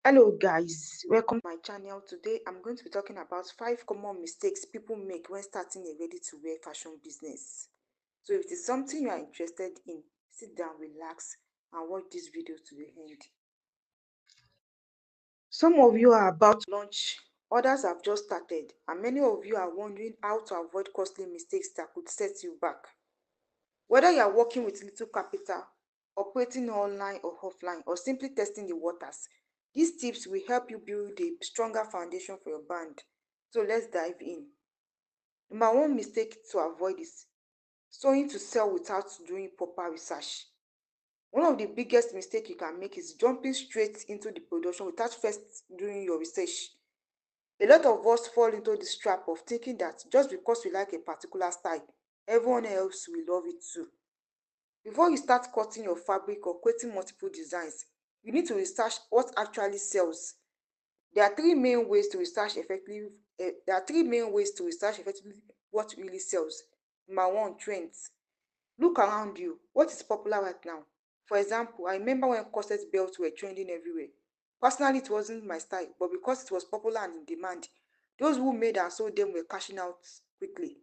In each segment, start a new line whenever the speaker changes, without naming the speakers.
Hello guys, welcome to my channel. Today I'm going to be talking about 5 common mistakes people make when starting a ready-to-wear fashion business. So if it is something you are interested in, sit down, relax and watch this video to the end. Some of you are about to launch, others have just started, and many of you are wondering how to avoid costly mistakes that could set you back. Whether you are working with little capital, operating online or offline, or simply testing the waters, these tips will help you build a stronger foundation for your brand. So let's dive in. Number one mistake to avoid is sewing to sell without doing proper research. One of the biggest mistakes you can make is jumping straight into the production without first doing your research. A lot of us fall into this trap of thinking that just because we like a particular style, everyone else will love it too. Before you start cutting your fabric or creating multiple designs, you need to research what actually sells. There are three main ways to research effectively. There are three main ways to research effectively what really sells. Number one, trends. Look around you. What is popular right now? For example, I remember when corset belts were trending everywhere. Personally, it wasn't my style, but because it was popular and in demand, those who made and sold them were cashing out quickly.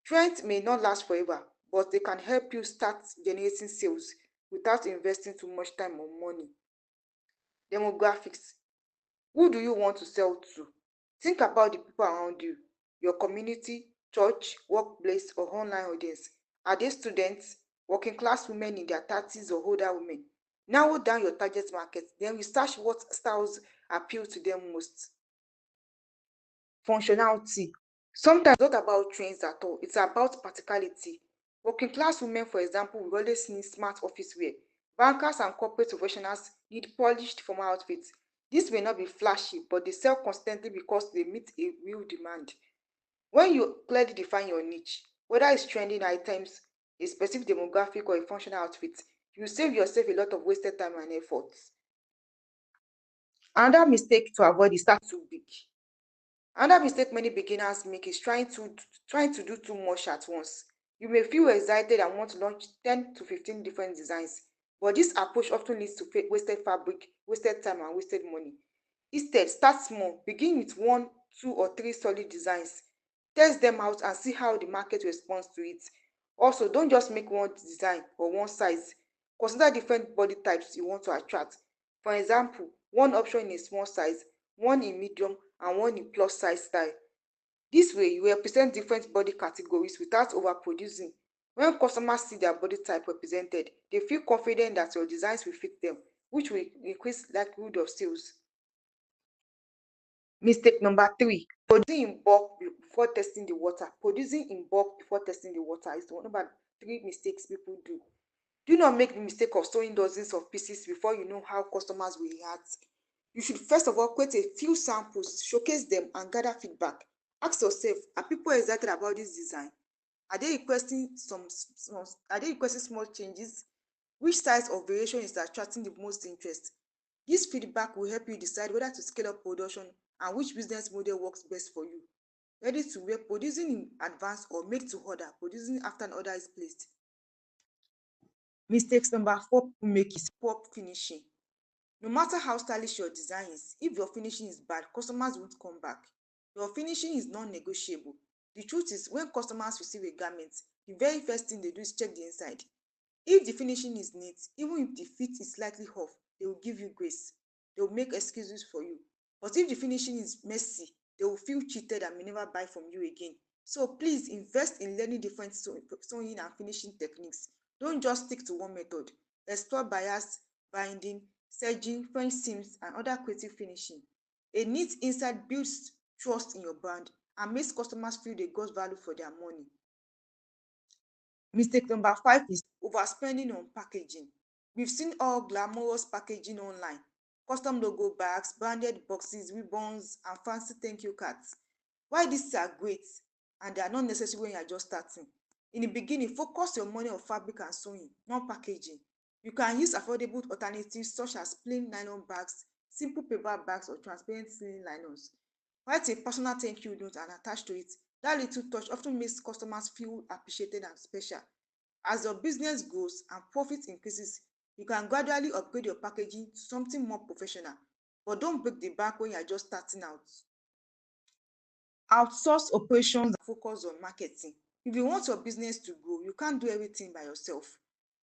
Trends may not last forever, but they can help you start generating sales without investing too much time or money. Demographics. Who do you want to sell to? Think about the people around you, your community, church, workplace, or online audience. Are they students, working class women in their 30s or older women? Narrow down your target market, then research what styles appeal to them most. Functionality. Sometimes it's not about trends at all, it's about practicality. Working class women, for example, will always need smart office wear. Bankers and corporate professionals need polished formal outfits. This may not be flashy, but they sell constantly because they meet a real demand. When you clearly define your niche, whether it's trending items, a specific demographic, or a functional outfit, you save yourself a lot of wasted time and effort. Another mistake to avoid is start too big. Another mistake many beginners make is trying to do too much at once. You may feel excited and want to launch 10 to 15 different designs, but this approach often leads to wasted fabric, wasted time, and wasted money. Instead, start small. Begin with one, two, or three solid designs. Test them out and see how the market responds to it. Also, don't just make one design or one size. Consider different body types you want to attract. For example, one option in a small size, one in medium, and one in plus size style. This way, you represent different body categories without overproducing. When customers see their body type represented, they feel confident that your designs will fit them, which will increase likelihood of sales. Mistake number 3, producing in bulk before testing the water. Producing in bulk before testing the water is one number 3 mistakes people do. Do not make the mistake of sewing dozens of pieces before you know how customers will react. You should first of all create a few samples, showcase them, and gather feedback. Ask yourself, are people excited about this design? Are they requesting small changes? Which size or variation is attracting the most interest? This feedback will help you decide whether to scale up production and which business model works best for you. Ready to wear, producing in advance, or made to order, producing after an order is placed. Mistakes number 4 people make is poor finishing. No matter how stylish your design is, if your finishing is bad, customers won't come back. Your finishing is non-negotiable. The truth is, when customers receive a garment, the very first thing they do is check the inside. If the finishing is neat, even if the fit is slightly off, they will give you grace. They will make excuses for you. But if the finishing is messy, they will feel cheated and may never buy from you again. So please invest in learning different sewing and finishing techniques. Don't just stick to one method. Explore bias, binding, serging, French seams, and other creative finishing. A neat inside builds trust in your brand and makes customers feel they got value for their money. Mistake number 5 is overspending on packaging. We've seen all glamorous packaging online: custom logo bags, branded boxes, ribbons, and fancy thank you cards. While these are great and they are not necessary when you are just starting, in the beginning, focus your money on fabric and sewing, not packaging. You can use affordable alternatives such as plain nylon bags, simple paper bags, or transparent clean nylons. Write a personal thank you note and attach to it. That little touch often makes customers feel appreciated and special. As your business grows and profit increases, you can gradually upgrade your packaging to something more professional. but don't break the bank when you're just starting out. Outsource operations and focus on marketing. If you want your business to grow, you can't do everything by yourself.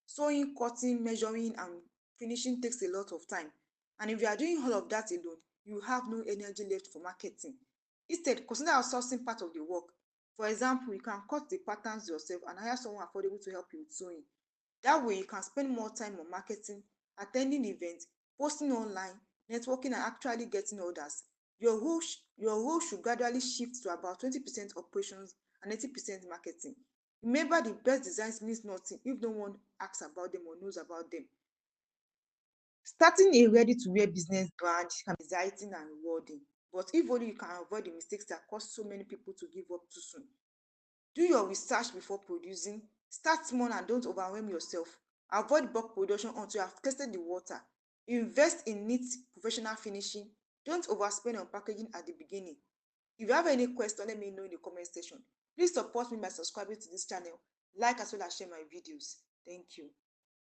Sewing, cutting, measuring, and finishing takes a lot of time. And if you are doing all of that alone, you have no energy left for marketing. Instead, consider outsourcing part of the work. For example, you can cut the patterns yourself and hire someone affordable to help you with sewing. That way, you can spend more time on marketing, attending events, posting online, networking, and actually getting orders. Your role should gradually shift to about 20% operations and 80% marketing. Remember, the best designs means nothing if no one asks about them or knows about them. Starting a ready-to-wear business brand can be exciting and rewarding, but if only you can avoid the mistakes that cause so many people to give up too soon. Do your research before producing. Start small and don't overwhelm yourself. Avoid bulk production until you have tested the water. Invest in neat professional finishing. Don't overspend on packaging at the beginning. If you have any question, let me know in the comment section. Please support me by subscribing to this channel, like as well as share my videos. Thank you.